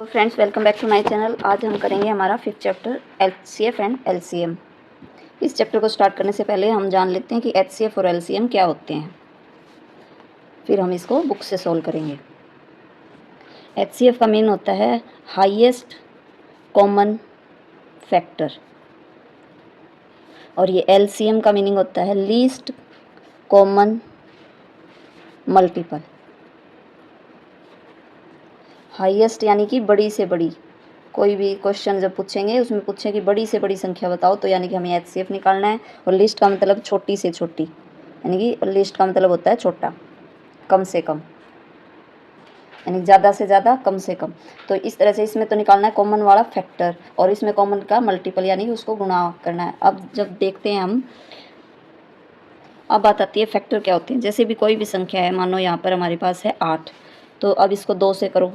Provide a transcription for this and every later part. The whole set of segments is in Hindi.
तो friends, welcome back to my channel. आज हम करेंगे हमारा 5th chapter HCF and LCM. इस चैप्टर को स्टार्ट करने से पहले हम जान लेते हैं कि एचसीएफ और एलसीएम क्या होते हैं, फिर हम इसको बुक से सॉल्व करेंगे। एचसीएफ का मीन होता है हाईएस्ट कॉमन फैक्टर और ये एलसीएम का मीनिंग होता है लीस्ट कॉमन मल्टीपल। हाईएस्ट यानी कि बड़ी से बड़ी, कोई भी क्वेश्चन जब पूछेंगे उसमें पूछे कि बड़ी से बड़ी संख्या बताओ, तो यानी कि हमें एचसीएफ निकालना है। और लिस्ट का मतलब छोटी से छोटी, यानी कि लिस्ट का मतलब होता है छोटा, कम से कम, यानी ज़्यादा से ज़्यादा, कम से कम। तो इस तरह से इसमें तो निकालना है कॉमन वाला फैक्टर और इसमें कॉमन का मल्टीपल यानी कि उसको गुणा करना है। अब जब देखते हैं हम, अब बात आती है फैक्टर क्या होते हैं। जैसे भी कोई भी संख्या है, मानो यहाँ पर हमारे पास है 8, तो अब इसको 2 से करो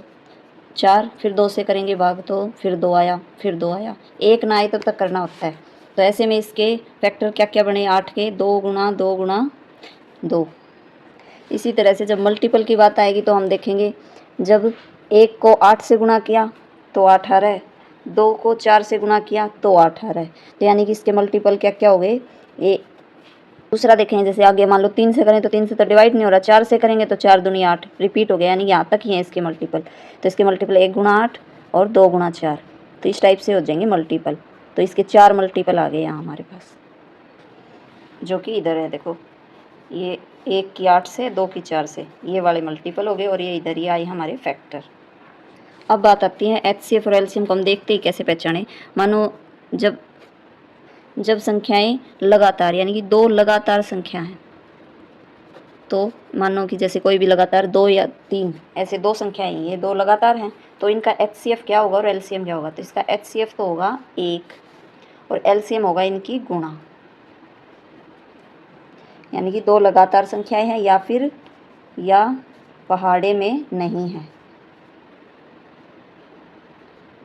4, फिर 2 से करेंगे भाग, तो फिर 2 आया, फिर 2 आया, 1 ना आए तब तक करना होता है। तो ऐसे में इसके फैक्टर क्या क्या बने 8 के, 2 गुणा 2 गुणा 2। इसी तरह से जब मल्टीपल की बात आएगी तो हम देखेंगे, जब 1 को 8 से गुणा किया तो 8 आ रहा है, 2 को 4 से गुणा किया तो 8 आ रहा है। तो यानी कि इसके मल्टीपल क्या क्या हो गए। ये दूसरा देखेंगे, जैसे आगे मान लो 3 से करें तो 3 से तो डिवाइड नहीं हो रहा, 4 से करेंगे तो 4 दूनी 8 रिपीट हो गया, यानी यहाँ तक ही है इसके मल्टीपल। तो इसके मल्टीपल 1 गुणा 8 और 2 गुणा 4, तो इस टाइप से हो जाएंगे मल्टीपल। तो इसके 4 मल्टीपल आ गए यहाँ हमारे पास, जो कि इधर है। देखो, ये 1 की 8 से, 2 की 4 से, ये वाले मल्टीपल हो गए और ये इधर ही आए हमारे फैक्टर। अब बात आती है एचसीएफ और एलसीएम को हम देखते ही कैसे पहचाने। मानो जब संख्याएं लगातार, यानी कि 2 लगातार संख्या हैं, तो मानो कि जैसे कोई भी लगातार 2 या 3 ऐसे 2 संख्याएं, ये 2 लगातार हैं, तो इनका एचसीएफ क्या होगा और एलसीएम क्या होगा। तो इसका एचसीएफ तो होगा 1 और एलसीएम होगा इनकी गुणा, यानी कि 2 लगातार संख्याएं हैं या पहाड़े में नहीं है।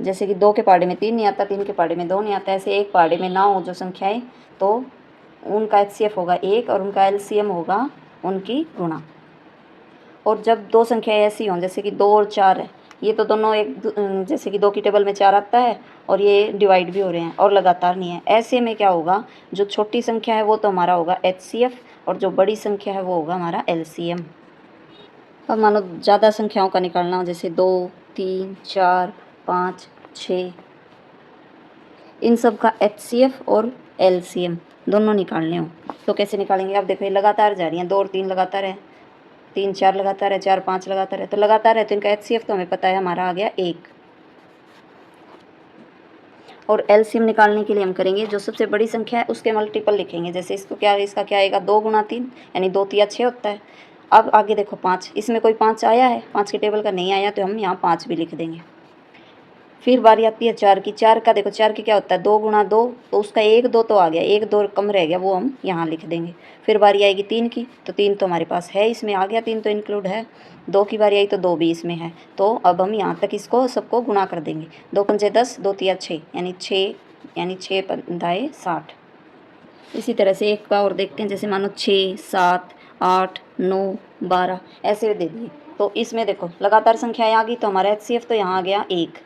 जैसे कि 2 के पहाड़े में 3 नहीं आता, 3 के पहाड़े में 2 नहीं आता, ऐसे एक पहाड़े में ना हो जो संख्याएं, तो उनका एचसीएफ होगा 1 और उनका एलसीएम होगा उनकी गुणा। और जब 2 संख्याएं ऐसी हों, जैसे कि 2 और 4 है, ये तो दोनों एक, जैसे कि 2 की टेबल में 4 आता है और ये डिवाइड भी हो रहे हैं और लगातार नहीं है, ऐसे में क्या होगा, जो छोटी संख्या है वो तो हमारा होगा एचसीएफ और जो बड़ी संख्या है वो होगा हमारा एलसीएम। अब मानो ज़्यादा संख्याओं का निकालना हो, जैसे 2, 3, 4, 5, 6, इन सब का एचसीएफ और एलसीएम दोनों निकालने हो तो कैसे निकालेंगे। अब देखो, ये लगातार जा रही हैं, 2 और 3 लगातार है, 3 4 लगातार है, 4 5 लगातार है, तो लगातार है तो इनका एचसीएफ तो हमें पता है हमारा आ गया 1। और एलसीएम निकालने के लिए हम करेंगे, जो सबसे बड़ी संख्या है उसके मल्टीपल लिखेंगे। जैसे इसको क्या, इसका क्या आएगा, 2 गुणा 3, यानी 2 तिया 6 होता है। अब आगे देखो 5, इसमें कोई 5 आया है, 5 की टेबल का नहीं आया, तो हम यहाँ 5 भी लिख देंगे। फिर बारी आती है 4 की। 4 का देखो, 4 की क्या होता है, 2 गुणा 2, तो उसका 1 2 तो आ गया, 1 2 कम रह गया, वो हम यहाँ लिख देंगे। फिर बारी आएगी 3 की, तो 3 तो हमारे पास है, इसमें आ गया, 3 तो इंक्लूड है। 2 की बारी आई तो 2 भी इसमें है, तो अब हम यहाँ तक इसको सबको गुणा कर देंगे। 2 पंजे 10, 2 तिया 6, यानी 6 पंधाए 60। इसी तरह से एक का और देखते हैं, जैसे मानो 6 7 8 9 12 ऐसे दे दिए, तो इसमें देखो लगातार संख्याएं आ गई, तो हमारा एचसीएफ तो यहाँ आ गया 1।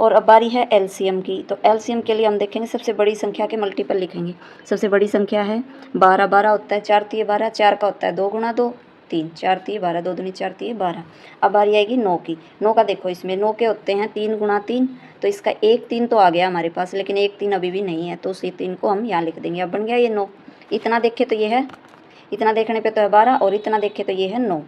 और अब बारी है एलसीएम की। तो एलसीएम के लिए हम देखेंगे, सबसे बड़ी संख्या के मल्टीपल लिखेंगे। सबसे बड़ी संख्या है 12, 12 होता है 4 तिये 12, 4 का होता है 2 गुणा 2 3, 4 तिये 12, 2 दूनी 4 तिये 12। अब बारी आएगी 9 की। 9 का देखो, इसमें 9 के होते हैं 3 गुणा 3, तो इसका 1 3 तो आ गया हमारे पास, लेकिन 1 3 अभी भी नहीं है, तो उसी 3 को हम यहाँ लिख देंगे। अब बन गया ये 9। इतना देखे तो ये है, इतना देखने पर तो है 12, और इतना देखे तो ये है 9।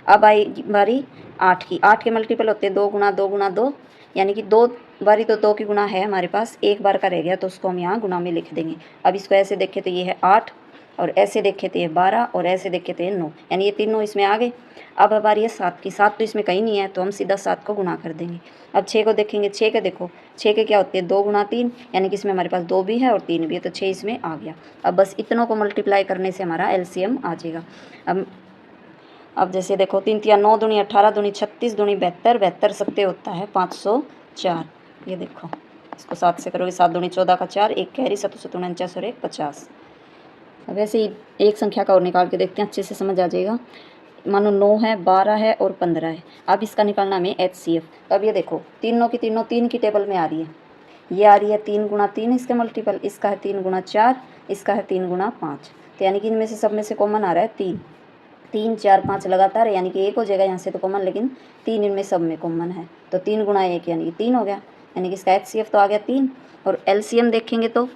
अब आई बारी 8 की। 8 के मल्टीपल होते हैं 2 गुणा 2 गुणा 2, यानी कि 2 बारी तो 2 की गुणा है हमारे पास, 1 बार का रह गया, तो उसको हम यहाँ गुणा में लिख देंगे। अब इसको ऐसे देखे तो ये है 8, और ऐसे देखे तो ये 12, और ऐसे देखे तो ये 9, यानी ये तीनों इसमें आ गए। अब हमारी ये 7 की। 7 तो इसमें कहीं नहीं है, तो हम सीधा 7 को गुणा कर देंगे। अब 6 को देखेंगे। 6 के देखो, 6 के क्या होते हैं 2 गुणा 3, यानी कि इसमें हमारे पास 2 भी है और 3 भी है, तो 6 इसमें आ गया। अब बस इतनों को मल्टीप्लाई करने से हमारा एलसीएम आ जाएगा। अब जैसे देखो, 3 तिया 9 दूनी 18 दूनी 36 दूनी 72, 72 सत्ते होता है 504। ये देखो, इसको 7 से करोगे, 7 दूनी 14 का 4, 1 कैरी, 7 7 49 और 1 50। अब ऐसे ही एक संख्या का और निकाल के देखते हैं, अच्छे से समझ आ जाएगा। मानो 9 है, 12 है और 15 है। अब इसका निकालना हमें HCF। तो अब ये देखो तीनों की तीनों 3 की टेबल में आ रही है। ये आ रही है 3 गुणा 3 इसके मल्टीपल, इसका है 3 गुणा 4, इसका है 3 गुणा 5। तो यानी कि इनमें से सब में से कॉमन आ रहा है 3, 3 4 5 लगातार, यानी कि 1 हो जाएगा यहाँ से तो कॉमन, लेकिन 3 इनमें सब में कॉमन है। तो 3 गुणा 1 यानी कि 3 हो गया, यानी कि इसका HCF तो आ गया 3। और LCM देखेंगे तो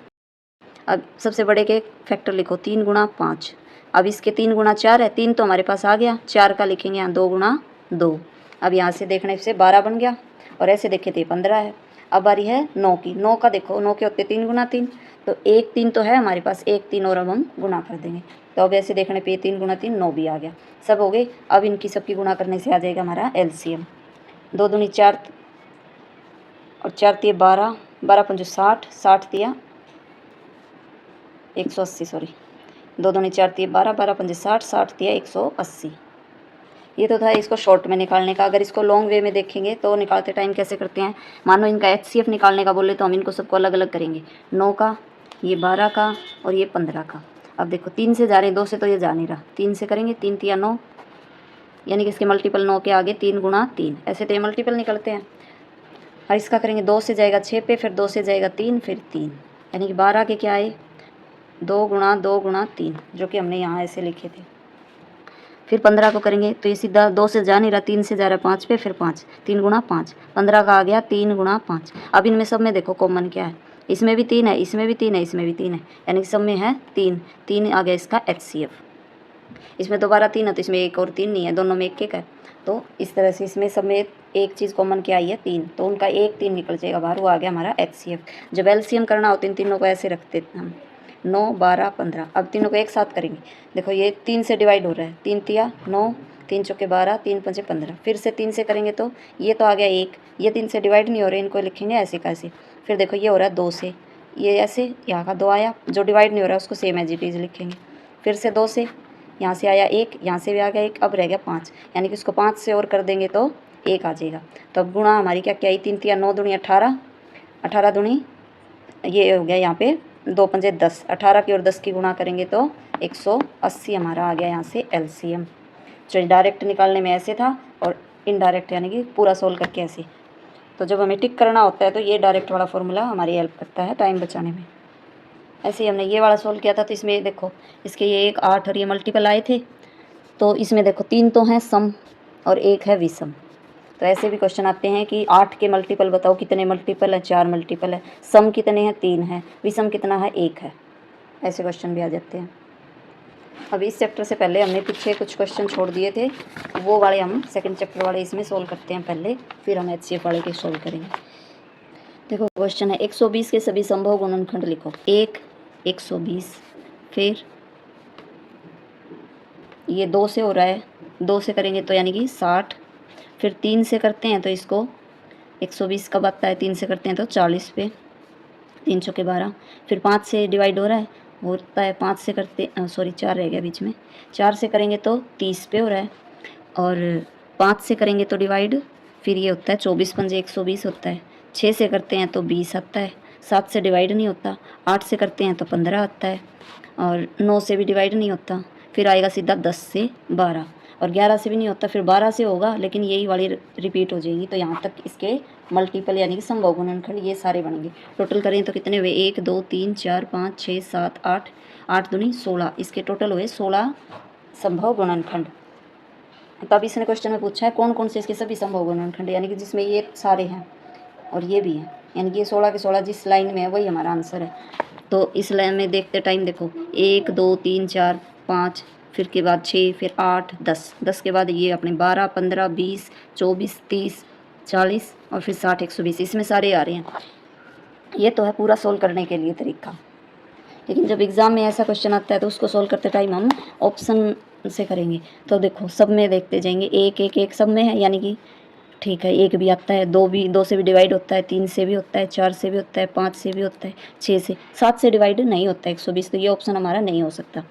अब सबसे बड़े के फैक्टर लिखो 3 गुणा 5। अब इसके 3 गुणा 4 है, 3 तो हमारे पास आ गया, 4 का लिखेंगे यहाँ 2 गुणा 2। अब यहाँ से देखने से 12 बन गया, और ऐसे देखे थे 15 है। अब बारी है 9 की। 9 का देखो, 9 के होते 3 गुणा 3, तो 1 3 तो है हमारे पास, 1 3 और अब हम गुणा कर देंगे। तो अब ऐसे देखने पे 3 गुणा 3 9 भी आ गया। सब हो गए। अब इनकी सबकी गुणा करने से आ जाएगा हमारा LCM। 2 दूनी 4 और 4 तिये 12, 12 पंजे 60, 60 तिया 180, सॉरी 2 दूनी 4 तिये 12, 12 पंजे 60, 60 तिया 180। ये तो था इसको शॉर्ट में निकालने का। अगर इसको लॉन्ग वे में देखेंगे तो निकालते टाइम कैसे करते हैं, मानो इनका HCF निकालने का बोले तो हम इनको सबको अलग अलग करेंगे। 9 का, ये 12 का और ये 15 का। अब देखो 3 से जा रहे हैं, 2 से तो ये जा नहीं रहा, 3 से करेंगे, 3 तिया 9, यानी कि इसके मल्टीपल 9 के आगे 3 गुणा 3, ऐसे तो ये मल्टीपल निकलते हैं। और इसका करेंगे 2 से जाएगा 6 पे, फिर 2 से जाएगा 3, फिर 3, यानी कि 12 के क्या आए 2 गुणा 2 गुणा 3, जो कि हमने यहाँ ऐसे लिखे थे। फिर 15 को करेंगे तो ये सीधा 2 से जा नहीं रहा, 3 से जा रहा है 5 पे, फिर 5, 3 गुणा 5, 15 का आ गया 3 गुणा 5। अब इनमें सब में देखो कॉमन क्या है, इसमें भी 3 है, इसमें भी 3 है, इसमें भी 3 है, यानी कि सब में है 3, 3 आ गया इसका HCF। इसमें दोबारा 3 है तो इसमें 1 और 3 नहीं है, दोनों में 1 1 है। तो इस तरह से इसमें सब में एक चीज़ कॉमन क्या आई है 3, तो उनका 1 3 निकल जाएगा बाहर, वो आ गया हमारा HCF। जब LCM करना हो तो इन तीनों को ऐसे रखते हैं हम, 9 12 15। अब तीनों को एक साथ करेंगे, देखो ये 3 से डिवाइड हो रहा है, 3 तिया 9, 3 चौके 12, 3 पंजे 15। फिर से 3 से करेंगे तो ये तो आ गया 1, ये 3 से डिवाइड नहीं हो रहे, इनको लिखेंगे ऐसे कैसे। फिर देखो ये हो रहा है 2 से, ये ऐसे यहाँ का 2 आया, जो डिवाइड नहीं हो रहा है उसको सेम एज इट इज़ लिखेंगे। फिर से 2 से यहाँ से आया 1, यहाँ से भी आ गया 1, अब रह गया 5, यानी कि उसको 5 से और कर देंगे तो 1 आ जाएगा। तो अब गुणा हमारी क्या क्या आई, 3 तिया 9 दूनी 18, 18 दूनी ये हो गया यहाँ पे 2 पंजे 10, 18 की और 10 की गुणा करेंगे तो 180 हमारा आ गया यहाँ से LCM। जो डायरेक्ट निकालने में ऐसे था और इनडायरेक्ट यानी कि पूरा सोल्व करके ऐसे। तो जब हमें टिक करना होता है तो ये डायरेक्ट वाला फॉर्मूला हमारी हेल्प करता है टाइम बचाने में। ऐसे ही हमने ये वाला सोल्व किया था, तो इसमें देखो इसके ये 1 8 और ये मल्टीपल आए थे, तो इसमें देखो 3 तो हैं सम और 1 है विषम। तो ऐसे भी क्वेश्चन आते हैं कि 8 के मल्टीपल बताओ कितने मल्टीपल है, 4 मल्टीपल है, सम कितने हैं 3 है, विषम कितना है 1 है। ऐसे क्वेश्चन भी आ जाते हैं। अब इस चैप्टर से पहले हमने पीछे कुछ क्वेश्चन छोड़ दिए थे, वो वाले हम सेकंड चैप्टर वाले इसमें सोल्व करते हैं पहले, फिर हम HCF वाले के सोल्व करेंगे। देखो क्वेश्चन है 120 के सभी संभव गुणनखंड लिखो। 1 120, फिर ये 2 से हो रहा है, 2 से करेंगे तो यानी कि 60, फिर 3 से करते हैं तो इसको 120 कब आता है, 3 से करते हैं तो 40 पे, 3 चौके 12, फिर 5 से डिवाइड हो रहा है, होता है 5 से करते 4 रह गया बीच में, 4 से करेंगे तो 30 पे हो रहा है, और 5 से करेंगे तो डिवाइड, फिर ये होता है 24 पंजे 120 होता है, 6 से करते हैं तो 20 आता है, 7 से डिवाइड नहीं होता, 8 से करते हैं तो 15 आता है, और 9 से भी डिवाइड नहीं होता, फिर आएगा सीधा 10 से 12, और 11 से भी नहीं होता, फिर 12 से होगा, लेकिन यही वाली रिपीट हो जाएगी। तो यहाँ तक इसके मल्टीपल यानी कि संभव गुणनखंड ये सारे बनेंगे। टोटल करें तो कितने हुए, 1 2 3 4 5 6 7 8, 8 दूनी 16, इसके टोटल हुए 16 संभव गुणनखंड। तब इसने क्वेश्चन में पूछा है कौन कौन से इसके सभी संभव गुणनखंड, यानी कि जिसमें ये सारे हैं और ये भी है, यानी कि ये 16 के 16 जिस लाइन में है वही हमारा आंसर है। तो इस लाइन में देखते टाइम देखो 1 2 3 4 5, फिर के बाद 6, फिर 8 10, 10 के बाद ये अपने 12 15 20 24 30 40 और फिर 60 120, इसमें सारे आ रहे हैं। ये तो है पूरा सोल्व करने के लिए तरीका। लेकिन जब एग्ज़ाम में ऐसा क्वेश्चन आता है तो उसको सोल्व करते टाइम हम ऑप्शन से करेंगे। तो देखो सब में देखते जाएंगे, 1 1 1 सब में है, यानी कि ठीक है, 1 भी आता है, 2 भी, 2 से भी डिवाइड होता है, 3 से भी होता है, 4 से भी होता है, 5 से भी होता है, 6 से, 7 से डिवाइड नहीं होता है 120, तो ये ऑप्शन हमारा नहीं हो सकता।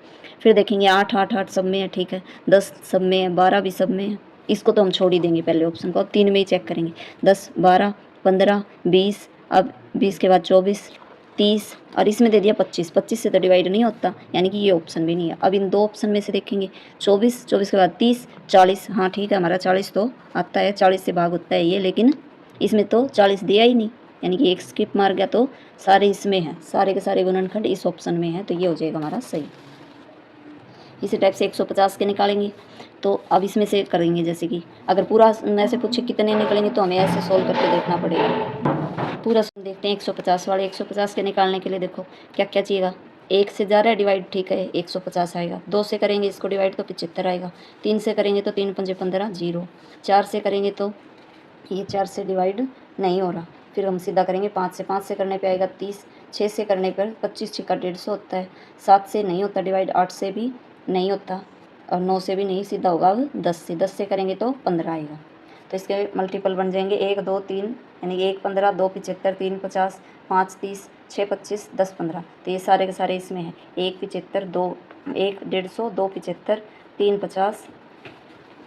फिर देखेंगे 8 8 8 सब में है, ठीक है, 10 सब में है, 12 भी सब में है, इसको तो हम छोड़ ही देंगे पहले ऑप्शन को, अब 3 में ही चेक करेंगे, 10 12 15 20, अब 20 के बाद 24, 30 और इसमें दे दिया 25, 25 से तो डिवाइड नहीं होता, यानी कि ये ऑप्शन भी नहीं है। अब इन दो ऑप्शन में से देखेंगे 24, 24 के बाद 30, 40, हाँ ठीक है हमारा 40 तो आता है, 40 से भाग होता है ये, लेकिन इसमें तो 40 दिया ही नहीं, यानी कि एक स्किप मार गया, तो सारे इसमें हैं, सारे के सारे गुणनखंड इस ऑप्शन में हैं, तो ये हो जाएगा हमारा सही। इसी टाइप से 150 के निकालेंगे, तो अब इसमें से करेंगे, जैसे कि अगर पूरा ऐसे पूछे कितने निकलेंगे तो हमें ऐसे सोल्व करके देखना पड़ेगा। पूरा देखते हैं 150 वाले। 150 के निकालने के लिए देखो क्या क्या चाहिएगा, 1 से जा रहा है डिवाइड, ठीक है 150 आएगा। 2 से करेंगे इसको डिवाइड तो 75 आएगा। 3 से करेंगे तो 3 पंजे 15, 0। 4 से करेंगे तो ये 4 से डिवाइड नहीं हो रहा, फिर हम सीधा करेंगे 5 से करने पे आएगा 30। 6 से करने पर 25 छिक्का 150 होता है। 7 से नहीं होता डिवाइड, 8 से भी नहीं होता और 9 से भी नहीं, सीधा होगा अब 10 से करेंगे तो 15 आएगा। तो इसके मल्टीपल बन जाएंगे 1, 2, 3, यानी 1 15, 2 75, 3 50, 5 30, 6 25, 10 15, तो ये सारे के सारे इसमें हैं। 1 75, 2 1 150, 2 75, 3 50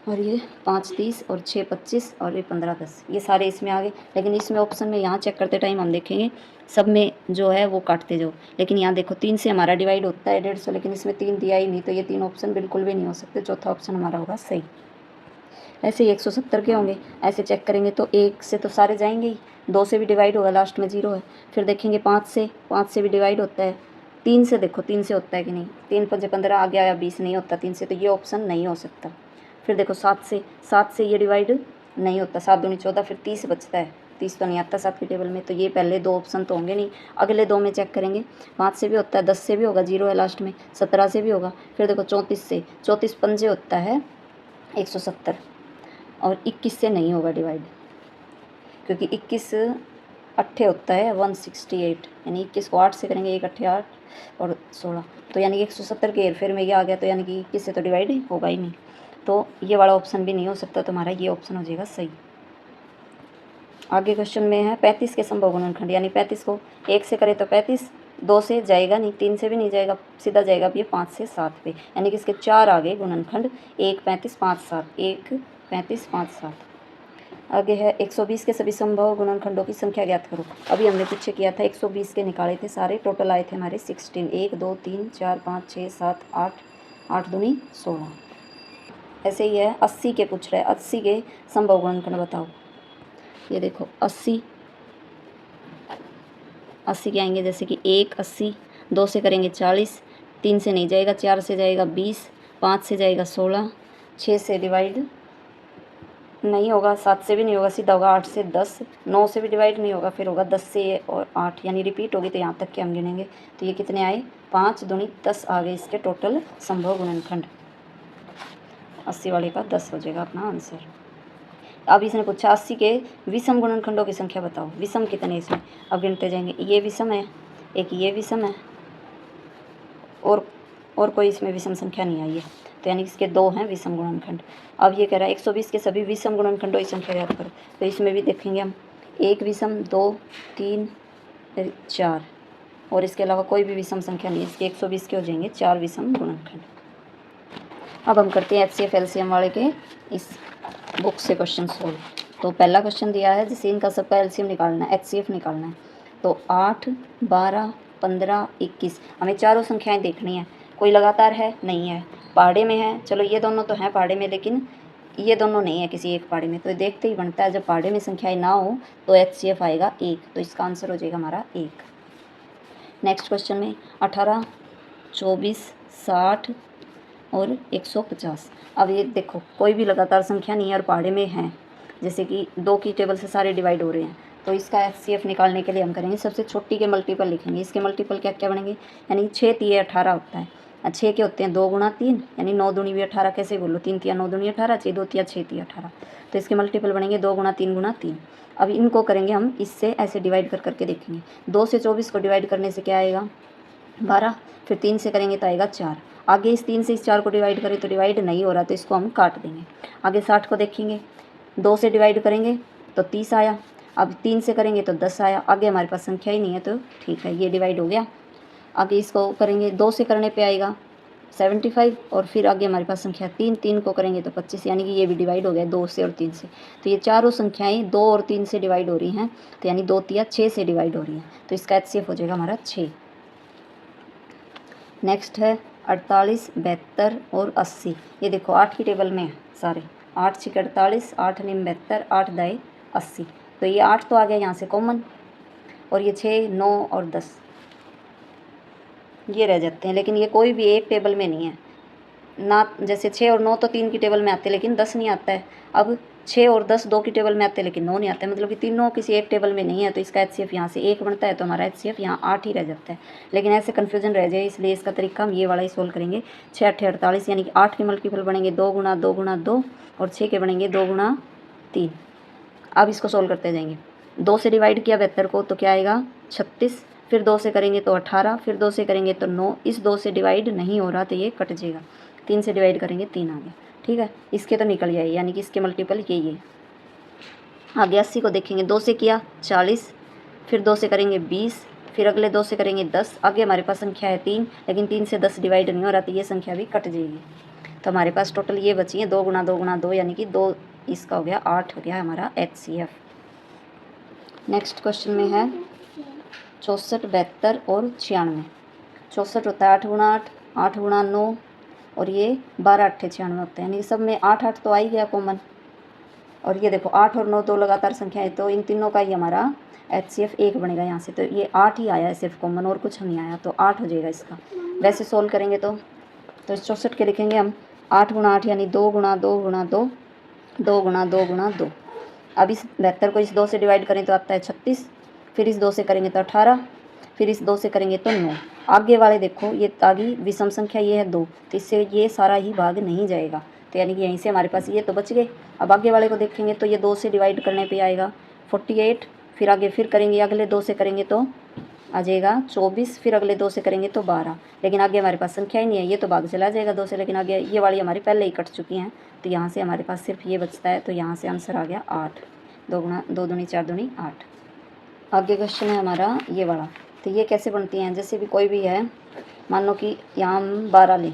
और ये 5 30 और 6 25 और ये 15 10, ये सारे इसमें आ गए। लेकिन इसमें ऑप्शन में यहाँ चेक करते टाइम हम देखेंगे सब में जो है वो काटते जाओ, लेकिन यहाँ देखो 3 से हमारा डिवाइड होता है 150, लेकिन इसमें 3 दिया ही नहीं, तो ये 3 ऑप्शन बिल्कुल भी नहीं हो सकते, चौथा ऑप्शन हमारा होगा सही। ऐसे ही 170 के होंगे, ऐसे चेक करेंगे तो 1 से तो सारे जाएंगे ही, 2 से भी डिवाइड होगा, लास्ट में 0 है। फिर देखेंगे 5 से भी डिवाइड होता है। 3 से देखो 3 से होता है कि नहीं, 3 पंजे 15 आ गया, या 20 नहीं होता 3 से, तो ये ऑप्शन नहीं हो सकता। फिर देखो 7 से ये डिवाइड नहीं होता, 7 दूनी 14, फिर 30 बचता है, 30 तो नहीं आता 7 की टेबल में, तो ये पहले 2 ऑप्शन तो होंगे नहीं। अगले 2 में चेक करेंगे, 5 से भी होता है, 10 से भी होगा, 0 है लास्ट में, 17 से भी होगा। फिर देखो 34 पंजे होता है 170 और 21 से नहीं होगा डिवाइड, क्योंकि 21 अट्ठे होता है 168, यानी 21 को 8 से करेंगे, 1 अट्ठे 8 और 16, तो यानी 170 के हेरफेर में ये आ गया, तो यानी कि 21 से तो डिवाइड होगा ही नहीं, तो ये वाला ऑप्शन भी नहीं हो सकता, तो हमारा ये ऑप्शन हो जाएगा सही। आगे क्वेश्चन में है 35 के संभव गुणनखंड, यानी 35 को 1 से करें तो 35, 2 से जाएगा नहीं, 3 से भी नहीं जाएगा, सीधा जाएगा अब ये 5 से 7 पे, यानी कि इसके 4 आ गए गुणनखंड, 1 35 5 7, 1 35 5 7। आगे है 120 के सभी संभव गुणनखंडों की संख्या ज्ञात करो। अभी हमने पीछे किया था 120 के निकाले थे सारे, टोटल आए थे हमारे 16, 1 2 3 4 5 6 7 8, 8 दूनी 16। ऐसे ही है 80 के पूछ रहे हैं, 80 के संभव गुणनखंड बताओ। ये देखो 80 के आएंगे, जैसे कि 1 80, 2 से करेंगे 40, 3 से नहीं जाएगा, 4 से जाएगा 20, 5 से जाएगा 16, 6 से डिवाइड नहीं होगा, 7 से भी नहीं होगा, सीधा होगा 8 से 10, 9 से भी डिवाइड नहीं होगा, फिर होगा 10 से और 8, यानी रिपीट होगी, तो यहाँ तक के हम गिनेंगे, तो ये कितने आए 5 दूनी 10 आ गए इसके टोटल संभव गुणनखंड। 80 वाले का 10 हो जाएगा अपना आंसर। अब इसने पूछा 80 के विषम गुणनखंडों की संख्या बताओ। विषम कितने इसमें, अब गिनते जाएंगे, ये विषम है, एक ये विषम है, और कोई इसमें विषम संख्या नहीं आई है, तो यानी इसके 2 हैं विषम गुणनखंड। अब ये कह रहा है 120 के सभी विषम गुणनखंडों की संख्या याद करो, तो इसमें भी देखेंगे हम 1 विषम, 2 3 4, और इसके अलावा कोई भी विषम संख्या नहीं है, इसके 120 के हो जाएंगे 4 विषम गुणनखंड। अब हम करते हैं HCF LCM वाले के इस बुक से क्वेश्चन सोल्व। तो पहला क्वेश्चन दिया है, जैसे इनका सबका LCM निकालना है, HCF निकालना है, तो 8 12 15 21, हमें चारों संख्याएं देखनी है। कोई लगातार है नहीं है, पहाड़े में है, चलो ये दोनों तो हैं पहाड़े में, लेकिन ये दोनों नहीं है किसी एक पहाड़े में, तो देखते ही बनता है जब पहाड़े में संख्याएं ना हो तो HCF आएगा 1, तो इसका आंसर हो जाएगा हमारा 1। नेक्स्ट क्वेश्चन में 18 24 60 और 150। अब ये देखो कोई भी लगातार संख्या नहीं है और पहाड़े में है, जैसे कि 2 की टेबल से सारे डिवाइड हो रहे हैं, तो इसका HCF निकालने के लिए हम करेंगे सबसे छोटी के मल्टीपल लिखेंगे। इसके मल्टीपल क्या क्या बनेंगे, यानी 6 3 18 होता है, 6 के होते हैं 2 गुणा 3, यानी 9 दूनी भी 18, कैसे बोलो 3 3 9 दूनी 18, 6 2 3 6 3 18, तो इसके मल्टीपल बनेंगे 2 गुणा 3 गुणा 3। अब इनको करेंगे हम इससे ऐसे डिवाइड कर करके देखेंगे। 2 से 24 को डिवाइड करने से क्या आएगा 12, फिर 3 से करेंगे तो आएगा 4। आगे इस 3 से इस 4 को डिवाइड करें तो डिवाइड नहीं हो रहा, तो इसको हम काट देंगे। आगे 60 को देखेंगे, 2 से डिवाइड करेंगे तो 30 आया, अब 3 से करेंगे तो 10 आया, आगे हमारे पास संख्या ही नहीं है, तो ठीक है ये डिवाइड हो गया। आगे इसको करेंगे, 2 से करने पे आएगा 75 और फिर आगे हमारे पास संख्या 3, 3 को करेंगे तो 25, यानी कि ये भी डिवाइड हो गया 2 से और 3 से। तो ये चारों संख्याएं 2 और 3 से डिवाइड हो रही हैं, तो यानी 2 तिया 6 से डिवाइड हो रही हैं, तो इसका HCF हो जाएगा हमारा 6। नेक्स्ट है 48, 72 और 80। ये देखो 8 की टेबल में है सारे, 8 6 48, 8 9 72, 8 दाए 80। तो ये 8 तो आ गया यहाँ से कॉमन, और ये 6 9 और 10 ये रह जाते हैं, लेकिन ये कोई भी एक टेबल में नहीं है ना। जैसे 6 और 9 तो 3 की टेबल में आते हैं, लेकिन 10 नहीं आता है। अब 6 और 10 2 की टेबल में आते हैं, लेकिन 9 नहीं आता है, मतलब कि तीनों किसी एक टेबल में नहीं है। तो इसका HCF यहाँ से 1 बनता है, तो हमारा HCF यहाँ 8 ही रह जाता है। लेकिन ऐसे कन्फ्यूजन रह जाए, इसलिए इसका तरीका हम ये वाला ही सोल्व करेंगे। 6 8 48, यानी कि 8 के मल्टीपल बनेंगे 2 गुना 2 गुना 2, और 6 के बनेंगे 2 गुना 3। अब इसको सोल्व करते जाएंगे। 2 से डिवाइड किया 72 को, तो क्या आएगा 36, फिर 2 से करेंगे तो 18, फिर 2 से करेंगे तो 9। इस 2 से डिवाइड नहीं हो रहा तो ये कट जाएगा। 3 से डिवाइड करेंगे 3 आ गया, ठीक है। इसके तो निकल जाए, यानी कि इसके मल्टीपल यही है। आगे 80 को देखेंगे, 2 से किया 40, फिर 2 से करेंगे 20, फिर अगले 2 से करेंगे 10। आगे हमारे पास संख्या है 3, लेकिन 3 से 10 डिवाइड नहीं हो रहा तो ये संख्या भी कट जाएगी। तो हमारे पास टोटल ये बची है 2 गुना 2 गुना 2, यानी कि 2, इसका हो गया 8 हो गया हमारा HCF। नेक्स्ट क्वेश्चन में है 64, 72 और 96। 64 होता है 8 गुना 8, 8 गुना 9, और ये 12 8 96 होते हैं, यानी कि सब में 8 8 तो आ ही गया कॉमन। और ये देखो 8 और 9 दो लगातार संख्या है, तो इन तीनों का ही हमारा HCF 1 बनेगा यहाँ से। तो ये 8 ही आया है सिर्फ कॉमन, और कुछ नहीं आया, तो 8 हो जाएगा इसका। वैसे सोल्व करेंगे तो इस 64 के लिखेंगे हम 8 गुना 8, यानी 2 गुना 2 गुना 2, 2 गुना 2 गुना 2। अब इस 72 को इस 2 से डिवाइड करें तो आता है 36, फिर इस 2 से करेंगे तो 18, फिर इस 2 से करेंगे तो 9। आगे वाले देखो ये आगे विषम संख्या ये है 2, तो इससे ये सारा ही भाग नहीं जाएगा, तो यानी कि यहीं से हमारे पास ये तो बच गए। अब आगे वाले को देखेंगे तो ये 2 से डिवाइड करने पे आएगा 48, फिर आगे फिर करेंगे अगले 2 से करेंगे तो आ जाएगा 24, फिर अगले 2 से करेंगे तो 12। लेकिन आगे हमारे पास संख्या ही नहीं है, ये तो भाग चला जाएगा 2 से, लेकिन आगे ये वाली हमारी पहले ही कट चुकी हैं, तो यहाँ से हमारे पास सिर्फ ये बचता है। तो यहाँ से आंसर आ गया 8, 2 गुना 2 दूनी 4 दूनी 8। आगे क्वेश्चन है हमारा ये वाला, तो ये कैसे बनती हैं। जैसे भी कोई भी है, मान लो कि यहाँ हम 12 लें,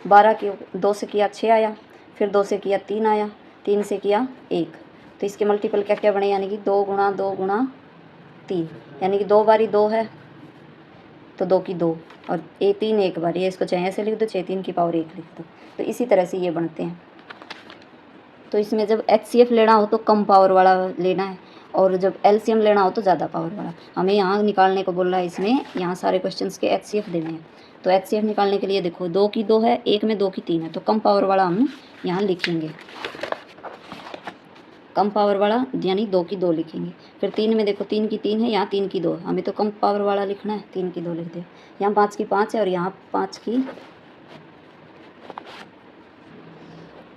12 के 2 से किया 6 आया, फिर 2 से किया 3 आया, 3 से किया 1, तो इसके मल्टीपल क्या क्या बने, यानी कि 2 गुना 2 गुना 3, यानी कि 2 बारी 2 है तो 2 की 2, और 3 एक बारी है, इसको चाहे ऐसे लिख दो, 6 3 की पावर 1 लिख दो। तो इसी तरह से ये बनते हैं। तो इसमें जब HCF लेना हो तो कम पावर वाला लेना है, और जब LCM लेना हो तो ज़्यादा पावर वाला। हमें यहाँ निकालने को बोल रहा है, इसमें यहाँ सारे क्वेश्चंस के HCF देने हैं। तो HCF निकालने के लिए देखो 2 की 2 है, एक में 2 की 3 है, तो कम पावर वाला हम यहाँ लिखेंगे, कम पावर वाला यानी 2 की 2 लिखेंगे। फिर 3 में देखो 3 की 3 है, यहाँ 3 की 2, हमें तो कम पावर वाला लिखना है, 3 की 2 लिख दे। यहाँ 5 की 5 है, और यहाँ 5 की,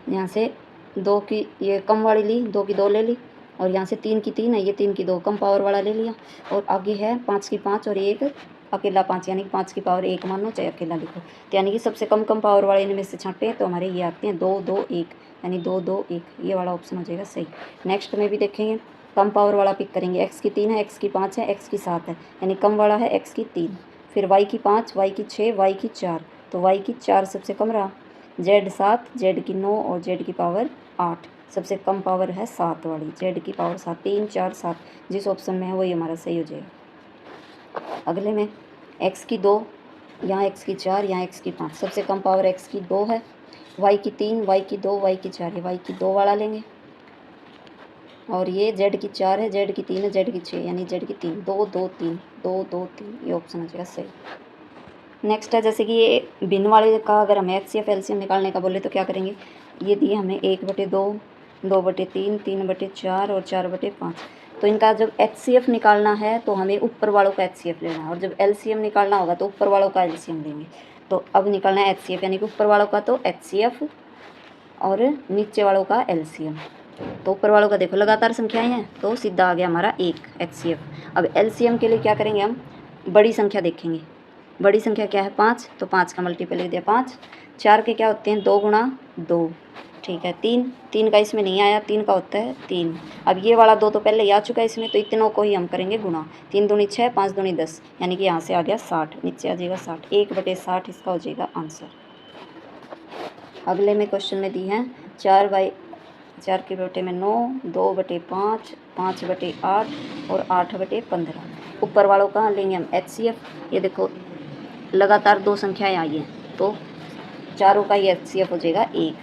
यहाँ से 2 की ये कम वाली ली, 2 की 2 ले ली, और यहाँ से 3 की 3 है, ये 3 की 2 कम पावर वाला ले लिया, और आगे है 5 की 5 और एक अकेला 5, यानी कि 5 की पावर 1 मानो चाहे अकेला लिखो। तो यानी कि सबसे कम पावर वाले इनमें से छांटे तो हमारे ये आते हैं 2 2 1, यानी 2 2 1, ये वाला ऑप्शन हो जाएगा सही। नेक्स्ट में भी देखेंगे, कम पावर वाला पिक करेंगे। x की 3 है, x की 5 है, x की 7 है, यानी कम वाला है x की 3, फिर y की 5, y की 6, y की 4, तो y की 4 सबसे कम रहा, z 7, z की 9 और z की पावर 8, सबसे कम पावर है 7 वाली, z की पावर 7, 3 4 7, जिस ऑप्शन में है वही हमारा सही हो जाएगा। अगले में x की 2, यहाँ x की 4, यहाँ x की 5, सबसे कम पावर x की 2 है, y की 3, y की 2, y की 4, ये y की 2 वाला लेंगे, और ये z की 4 है, z की 3 है, z की 6, यानी z की 3, 2 2 3, 2 2 3, ये ऑप्शन हो जाएगा सही। नेक्स्ट है, जैसे कि ये भिन्न वाले का अगर हमें HCF LCM निकालने का बोले तो क्या करेंगे। ये दिए हमें 1/2, 2/3, 3/4 और 4/5। तो इनका जब HCF निकालना है तो हमें ऊपर वालों का HCF लेना है, और जब LCM निकालना होगा तो ऊपर वालों का LCM लेंगे। तो अब निकालना है HCF, यानी कि ऊपर वालों का तो HCF और नीचे वालों का LCM। तो ऊपर वालों का देखो लगातार संख्याएं हैं, तो सीधा आ गया हमारा 1 HCF। अब LCM के लिए क्या करेंगे, हम बड़ी संख्या देखेंगे। बड़ी संख्या क्या है 5, तो 5 का मल्टीपल लिख दिया 5। 4 के क्या होते हैं 2 गुना 2, ठीक है। 3 का इसमें नहीं आया, 3 का होता है 3। अब ये वाला 2 तो पहले ही आ चुका है इसमें, तो इतनों को ही हम करेंगे गुना। 3 दूनी 6, 5 दूनी 10, यानी कि यहाँ से आ गया 60, नीचे आ जाएगा 60, 1/60 इसका हो जाएगा आंसर। अगले में क्वेश्चन में दी है 4 के बटे में 9, 2/5, 5/8 और 8/15। ऊपर वालों कहाँ लेंगे हम HCF। ये देखो लगातार 2 संख्याएं आई हैं तो चारों का ही HCF हो जाएगा 1,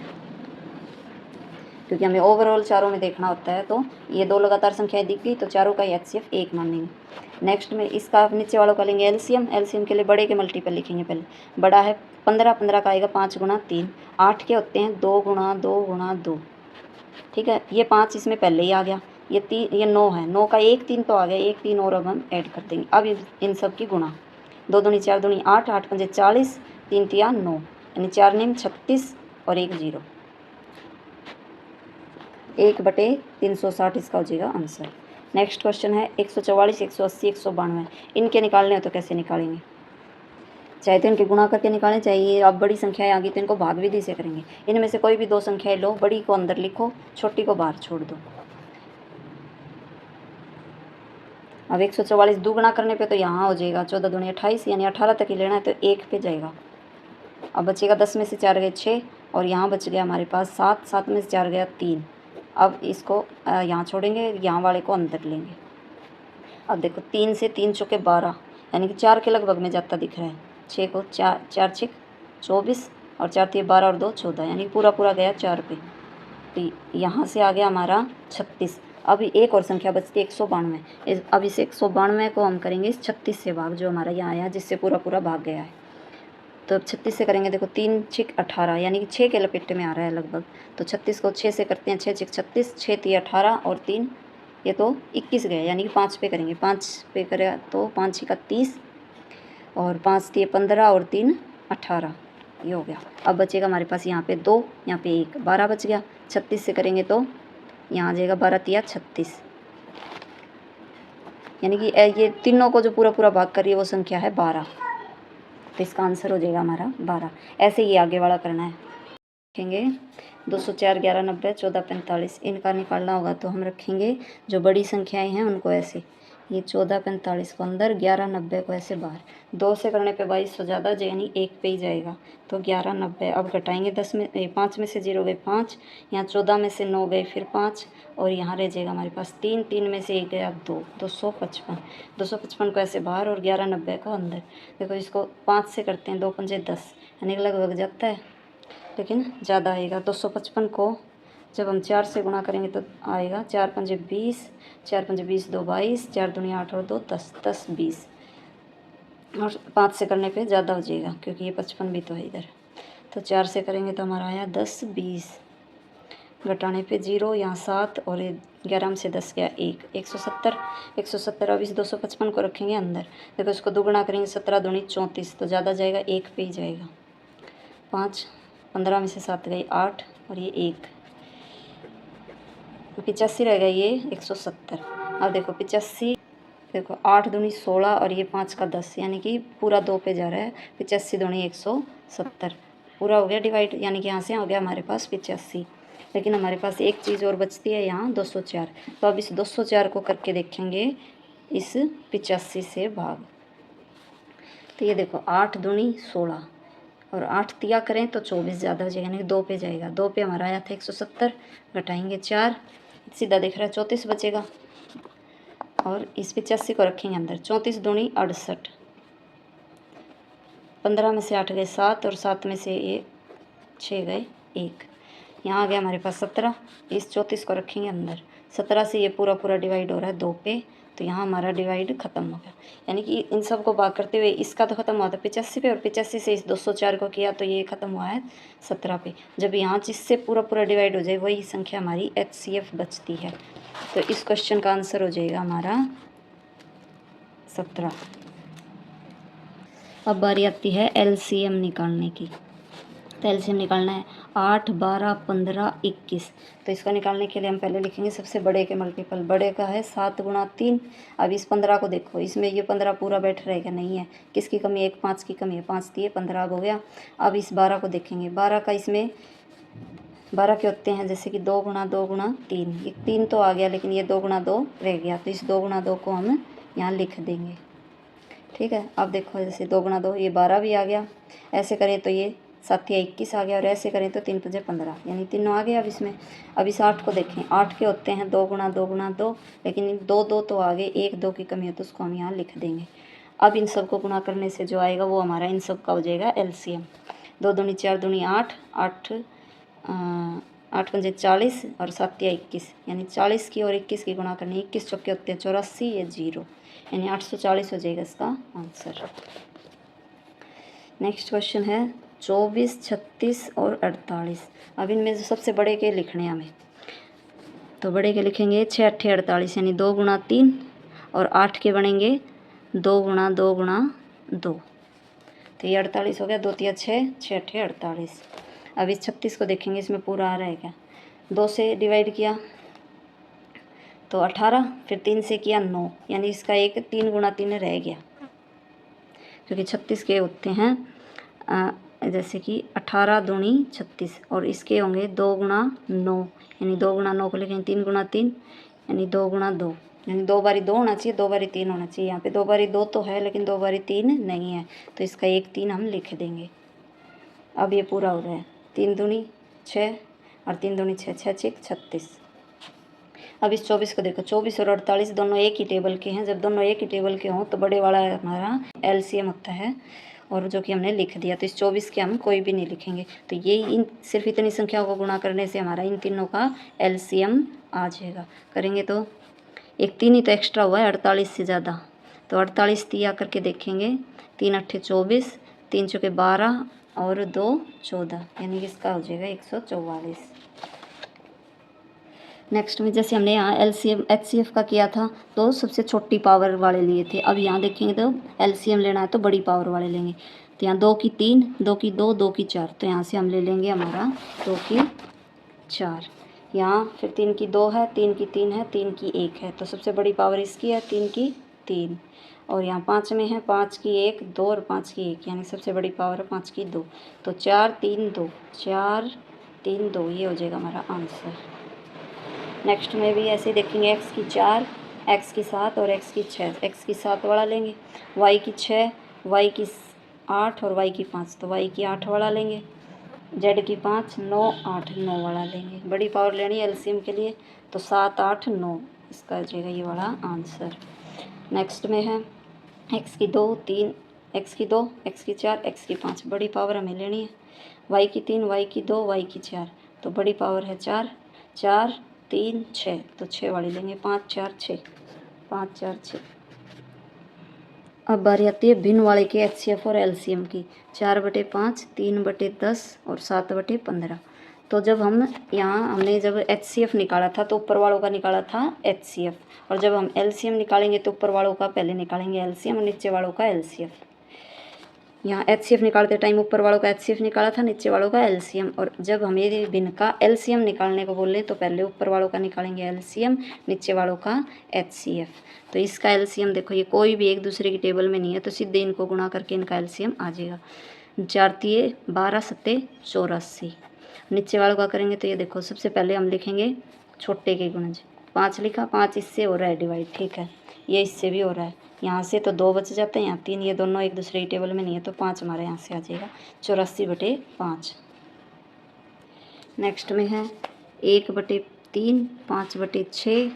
क्योंकि हमें ओवरऑल चारों में देखना होता है। तो ये 2 लगातार संख्याएं दिख गई तो चारों का ही HCF 1 मानेंगे। नेक्स्ट में इसका नीचे वालों का लेंगे LCM के लिए बड़े के मल्टीपल लिखेंगे। पहले बड़ा है 15, 15 का आएगा 5 × 3, 8 के होते हैं 2 × 2 × 2। ठीक है, ये 5 इसमें पहले ही आ गया। ये 9 है, 9 का 1 3 तो आ गया, 1 3 और अब हम ऐड कर देंगे। अब इन सब की गुणा 2 दूनी 4 दूनी 8, 8 पंजे 40, 3 तिया 9, यानी 4 9 36 और 1 0, 1/360 इसका हो जाएगा आंसर। नेक्स्ट क्वेश्चन है 144, 180, 192। इनके निकालने हो तो कैसे निकालेंगे? चाहे तो इनके गुणा करके निकालें, चाहे ये अब बड़ी संख्याएं आ गई तो इनको भाग विधि से करेंगे। इनमें से कोई भी 2 संख्याएं लो, बड़ी को अंदर लिखो, छोटी को बाहर छोड़ दो। अब 144 दुगुना करने पे तो यहाँ हो जाएगा 14 दूनी 28, यानी 18 तक ही लेना है तो 1 पे जाएगा। अब बचेगा 10 में से 4 गए 6 और यहाँ बच गया हमारे पास 7, 7 में से 4 गया 3। अब इसको यहाँ छोड़ेंगे, यहाँ वाले को अंदर लेंगे। अब देखो 3 से 3 चौके 12, यानी कि 4 के लगभग में जाता दिख रहा है। 6 को 4 4 6 24 और 4 3 12 और 2 14, यानी पूरा पूरा गया 4 पे। तो यहाँ से आ गया हमारा 36। अब एक और संख्या बचती है 192। अब इस 192 को हम करेंगे इस 36 से भाग, जो हमारा यहाँ आया जिससे पूरा पूरा भाग गया है। तो अब 36 से करेंगे, देखो 3 6 18, यानी कि 6 के लपेटे में आ रहा है लगभग। तो 36 को 6 से करते हैं, 6 6 36, 6 3 18 और 3 ये तो 21 गए, यानी कि 5 पे करेंगे। 5 पे करें तो 5 6 30 और 5 3 15 और 3 18, ये हो गया। अब बचेगा हमारे पास यहाँ पे 2, यहाँ पे 1, 12 बच गया। 36 से करेंगे तो यहाँ आ जाएगा 12 3 36, यानी कि ये तीनों को जो पूरा पूरा भाग कर रही है वो संख्या है 12। तो इसका आंसर हो जाएगा हमारा 12। ऐसे ही आगे वाला करना है। रखेंगे 204, 11 90, 14 45। इनका निकालना होगा तो हम रखेंगे जो बड़ी संख्याएं हैं उनको ऐसे, ये 14 45 को अंदर, 11 90 को ऐसे बाहर। 2 से करने पे 22 हो ज़्यादा, यानी 1 पे ही जाएगा तो 11 90। अब घटाएंगे 5 में से 0 गए 5, यहाँ 14 में से 9 गए फिर 5 और यहाँ रह जाएगा हमारे पास 3, 3 में से 1 गया 2, 255। 255 को ऐसे बाहर और 11 90 को अंदर। देखो इसको 5 से करते हैं, 2 पंजे 10, यानी लगभग जाता है लेकिन ज़्यादा आएगा। 255 को जब हम 4 से गुणा करेंगे तो आएगा 4 पंजे 20, 4 पंजे 20 2 22, 4 दूनी 8 और 2 10, 10 20 और 5 से करने पे ज़्यादा हो जाएगा क्योंकि ये 55 भी तो है इधर। तो 4 से करेंगे तो हमारा आया 10 20, घटाने पे 0, यहाँ 7 और 11 में से 10 गया 1, 170। 170 अब इस 255 को रखेंगे अंदर। देखो इसको दोगुना करेंगे, 17 दूनी 34 तो ज़्यादा जाएगा, 1 पे ही जाएगा। 5, 15 में से 7 गई 8 और ये 1, 85 रह गया, ये 170। अब देखो 85, देखो 8 दूनी 16 और ये 5 का 10, यानी कि पूरा 2 पे जा रहा है। 85 दूनी 170 पूरा हो गया डिवाइड, यानी कि यहाँ से हो गया हमारे पास 85। लेकिन हमारे पास एक चीज़ और बचती है यहाँ 204। तो अब इस 204 को करके देखेंगे इस 85 से भाग। तो ये देखो 8 दूनी 16 और 8 तिया करें तो 24 ज़्यादा हो जाएगा, यानी 2 पे जाएगा। 2 पे हमारा आया था 170, घटाएंगे 4, सीधा दिख रहा है 34 बचेगा और इस 85 को रखेंगे अंदर। 34 दूनी 68, 15 में से 8 गए 7 और 7 में से ये 6 गए 1, यहाँ आ गया हमारे पास 17। इस 34 को रखेंगे अंदर। 17 से ये पूरा पूरा डिवाइड हो रहा है 2 पे, तो यहाँ हमारा डिवाइड ख़त्म हो गया। यानी कि इन सब को भाग करते हुए इसका तो ख़त्म हुआ था 85 पे और 85 से इस 204 को किया तो ये ख़त्म हुआ है 17 पे। जब यहाँ जिससे पूरा पूरा डिवाइड हो जाए वही संख्या हमारी HCF बचती है। तो इस क्वेश्चन का आंसर हो जाएगा हमारा 17। अब बारी आती है LCM निकालने की। तो LCM निकालना है 8 12 15 21। तो इसको निकालने के लिए हम पहले लिखेंगे सबसे बड़े के मल्टीपल। बड़े का है 7 × 3। अब इस 15 को देखो, इसमें ये 15 पूरा बैठ रहेगा, नहीं है, किसकी कमी है, 1 5 की कमी है, 5 दिए 15 अब हो गया। अब इस 12 को देखेंगे, 12 का इसमें 12 के होते हैं जैसे कि 2 × 2 × 3, ये 3 तो आ गया लेकिन ये 2 × 2 रह गया, तो इस 2 × 2 को हम यहाँ लिख देंगे। ठीक है, अब देखो जैसे 2 × 2 ये 12 भी आ गया, ऐसे करें तो ये 7 या 21 आ गया, और ऐसे करें तो 3 पंजे 15, यानी तीनों आ गए। अब इसमें अब इस 8 को देखें, 8 के होते हैं 2 गुणा 2 गुणा 2, लेकिन 2 2 तो आगे, 1 2 की कमी है तो उसको हम यहाँ लिख देंगे। अब इन सब को गुणा करने से जो आएगा वो हमारा इन सब का हो जाएगा एलसीएम। 2 दूनी 4 दूनी 8, 8 पंजे 40 और 7 या 21, यानी 40 की और 21 की गुणा करनी, 21 चौके होते हैं 84, ये 0, यानी 840 हो जाएगा इसका आंसर। नेक्स्ट क्वेश्चन है 24, 36 और 48। अब इनमें जो सबसे बड़े के लिखने हमें, तो बड़े के लिखेंगे 6 8 48, यानी 2 गुणा 3, और 8 के बनेंगे 2 गुणा 2 गुणा 2, तो ये 48 हो गया। 2 तिया 6, 6 8 48। अब इस 36 को देखेंगे, इसमें पूरा आ रहा है क्या, 2 से डिवाइड किया तो 18, फिर 3 से किया 9, यानी इसका एक 3 गुणा 3 रह गया, क्योंकि 36 के होते हैं जैसे कि 18 दूनी 36, और इसके होंगे 2 गुणा 9, यानी 2 गुणा 9 को लिखेंगे 3 गुणा 3, यानी 2 गुणा 2, यानी 2 बारी 2 होना चाहिए, 2 बारी 3 होना चाहिए। यहाँ पे 2 बारी 2 तो है, लेकिन 2 बारी 3 नहीं है, तो इसका एक 3 हम लिख देंगे। अब ये पूरा हो रहा है, 3 दूनी 6 और 3 दूनी 6, 6 6 36। अब इस 24 को देखो, 24 और 48 दोनों एक ही टेबल के हैं। जब दोनों एक ही टेबल के हों तो बड़े वाला हमारा एलसीएम होता है, और जो कि हमने लिख दिया, तो इस 24 के हम कोई भी नहीं लिखेंगे। तो ये इन सिर्फ इतनी संख्याओं को गुणा करने से हमारा इन तीनों का एलसीएम आ जाएगा। करेंगे तो एक 3 ही तो एक्स्ट्रा हुआ है 48 से ज़्यादा, तो 48 तिया करके देखेंगे, 3 8 24, 3 चौके 12 और 2 14, यानी कि इसका हो जाएगा 144। नेक्स्ट में जैसे हमने यहाँ एलसीएम एचसीएफ का किया था तो सबसे छोटी पावर वाले लिए थे। अब यहाँ देखेंगे तो एलसीएम लेना है तो बड़ी पावर वाले लेंगे। तो यहाँ 2 की 3, 2 की 2, 2 की 4, तो यहाँ से हम ले लेंगे हमारा 2 की 4। यहाँ फिर 3 की 2 है, 3 की 3 है, 3 की 1 है, तो सबसे बड़ी पावर इसकी है 3 की 3। और यहाँ 5 में है 5 की 1, 2 और 5 की 1, यानी सबसे बड़ी पावर है 5 की 2। तो 4 3 2, 4 3 2, ये हो जाएगा हमारा आंसर। नेक्स्ट में भी ऐसे देखेंगे, x की 4, x की 7 और x की 6। x की 7 वाला लेंगे, y की 6, y की 8 और y की 5, तो y की 8 वाला लेंगे, z की 5 9 8 9 वाला लेंगे। बड़ी पावर लेनी है एलसीएम के लिए, तो 7 8 9, इसका हो जाएगा ये वाला आंसर। नेक्स्ट में है x की 2 3, x की 2, x की 4, x की 5, बड़ी पावर हमें लेनी है। y की 3, y की 2, y की 4, तो बड़ी पावर है 4 4 3 6, तो 6 वाली लेंगे, 5 4 6, 5 4 6। अब बारी आती है भिन्न वाले के एचसीएफ और एलसीएम की, 4/5, 3/10 और 7/15। तो जब हम यहाँ हमने जब एचसीएफ निकाला था तो ऊपर वालों का निकाला था एचसीएफ, और जब हम एलसीएम निकालेंगे तो ऊपर वालों का पहले निकालेंगे एलसीएम और नीचे वालों का एलसीएफ। यहाँ एचसीएफ निकालते टाइम ऊपर वालों का एचसीएफ निकाला था, नीचे वालों का एलसीएम, और जब हमें भिन्न का एलसीएम निकालने को बोले तो पहले ऊपर वालों का निकालेंगे एलसीएम, नीचे वालों का एचसीएफ। तो इसका एलसीएम देखो, ये कोई भी एक दूसरे की टेबल में नहीं है, तो सीधे इनको गुणा करके इनका एलसीएम आ जाएगा। 4 तिये 12 7 84। नीचे वालों का करेंगे तो ये देखो, सबसे पहले हम लिखेंगे छोटे के गुणज, 5 लिखा, 5 इससे हो रहा है डिवाइड, ठीक है, ये इससे भी हो रहा है, यहाँ से तो 2 बच जाते हैं, यहाँ 3, ये दोनों एक दूसरे की टेबल में नहीं है, तो 5 हमारे यहाँ से आ जाएगा, 84/5। नेक्स्ट में है 1/3, 5/6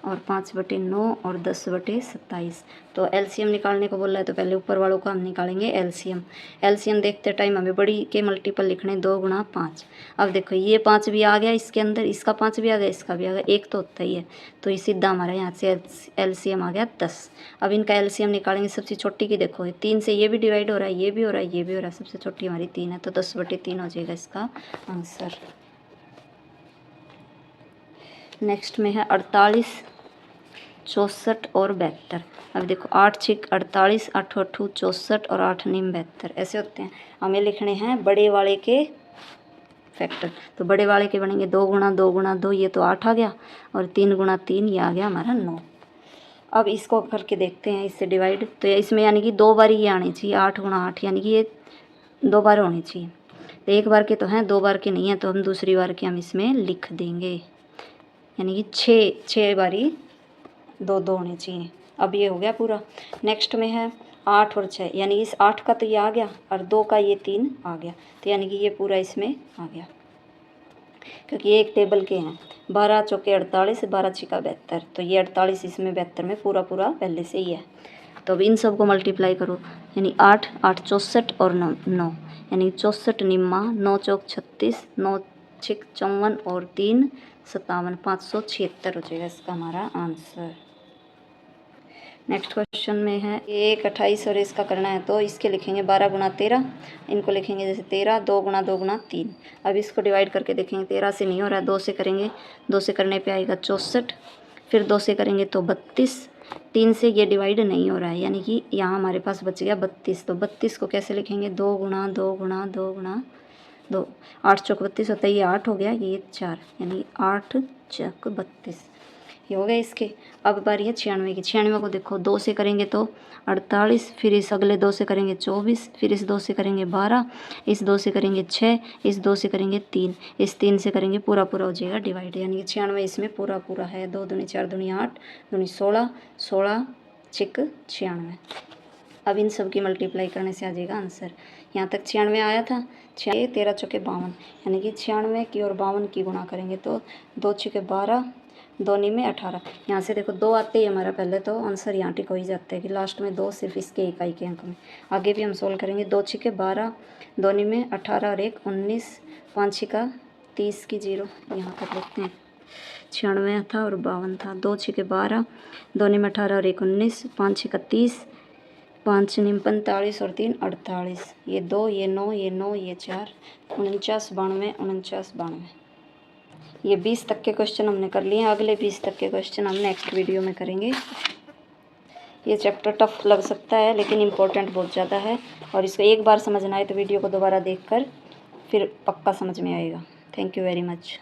और 5/9 और 10/27। तो एलसीएम निकालने को बोल रहा है तो पहले ऊपर वालों का हम निकालेंगे एलसीएम। एलसीएम देखते टाइम हमें बड़ी के मल्टीपल लिखने, 2 × 5। अब देखो ये 5 भी आ गया इसके अंदर, इसका 5 भी आ गया, इसका भी आ गया, एक तो होता ही है, तो ये सीधा हमारा यहाँ से एलसीएम आ गया 10। अब इनका एलसीएम निकालेंगे। सबसे छोटी की देखो, 3 से ये भी डिवाइड हो रहा है, ये भी हो रहा है, ये भी हो रहा है, सबसे छोटी हमारी 3 है, तो 10/3 हो जाएगा इसका आंसर। नेक्स्ट में है 48, 64 और 72। अब देखो 8 6 48, 8 8 64 और 8 9 72, ऐसे होते हैं। हमें लिखने हैं बड़े वाले के फैक्टर, तो बड़े वाले के बनेंगे 2 × 2 × 2, ये तो 8 आ गया, और 3 × 3, ये आ गया हमारा 9। अब इसको करके देखते हैं इससे डिवाइड, तो इसमें यानी कि 2 बार ये आनी चाहिए, 8 × 8, यानी कि ये 2 बार होनी चाहिए। तो एक बार के तो हैं, 2 बार के नहीं है, तो हम दूसरी बार के हम इसमें लिख देंगे, यानी कि 6 बारी 2 2 होने चाहिए। अब ये हो गया पूरा। नेक्स्ट में है 8 और 6, यानी इस 8 का तो ये आ गया और 2 का ये 3 आ गया, तो यानी कि ये पूरा इसमें आ गया, क्योंकि ये एक टेबल के हैं। 12 चौके 48, 12 छिका 72, तो ये 48 इसमें 72 में पूरा पूरा पहले से ही है। तो अब इन सब को मल्टीप्लाई करो, यानी 8 8 64 और 9 9, यानी 64 निम्मा, 9 चौक 36, 9 छिक 54 और 3 57, 576 हो जाएगा इसका हमारा आंसर। नेक्स्ट क्वेश्चन में है 1 28 और इसका करना है, तो इसके लिखेंगे 12 गुणा 13, इनको लिखेंगे जैसे 13, 2 गुणा 2 गुणा 3। अब इसको डिवाइड करके देखेंगे, 13 से नहीं हो रहा है, 2 से करेंगे, 2 से करने पे आएगा 64, फिर 2 से करेंगे तो 32, 3 से ये डिवाइड नहीं हो रहा है, यानी कि यहाँ हमारे पास बच गया 32। तो 32 को कैसे लिखेंगे, 2 गुणा 2 गुणा 2 गुणा 2, 8 चौक 32 होता है, ये 8 हो गया, ये 4, यानी 8 चौक 32, ये हो गए इसके। अब बारी है 96 की। 96 को देखो, 2 से करेंगे तो 48, फिर इस अगले 2 से करेंगे 24, फिर इस 2 से करेंगे 12, इस 2 से करेंगे 6, इस 2 से करेंगे 3, इस 3 से करेंगे पूरा पूरा हो जाएगा डिवाइड, यानी कि 96 इसमें पूरा पूरा है। 2 दूनी 4 दूनी 8 दूनी 16, 16 छिक 96। अब इन सब की मल्टीप्लाई करने से आ जाएगा आंसर। यहाँ तक 96 आया था, 6 13 चौके 52, यानी कि 96 की और 52 की गुणा करेंगे तो 2 छिके 12, 2 नी में 18। यहाँ से देखो 2 आते ही हमारा पहले तो आंसर यहाँ टिक हो ही जाता है कि लास्ट में 2 सिर्फ इसके इकाई के अंक में। आगे भी हम सोल्व करेंगे, 2 छिके 12, 2 नी में 18 और 1 19, 5 छिका 30 की 0, यहाँ तक लिखते हैं। 96 था और 52 था, 2 छिके 12, 2 नी में 18 और 1 19, 5 छिका 30, 5 नीम 45 और 3 48, ये 2 ये 9 ये 9 ये 4, 49 92 49 92। ये 20 तक के क्वेश्चन हमने कर लिए हैं। अगले 20 तक के क्वेश्चन हम नेक्स्ट वीडियो में करेंगे। ये चैप्टर टफ लग सकता है लेकिन इम्पोर्टेंट बहुत ज़्यादा है, और इसको एक बार समझना है तो वीडियो को दोबारा देखकर फिर पक्का समझ में आएगा। Thank you very much.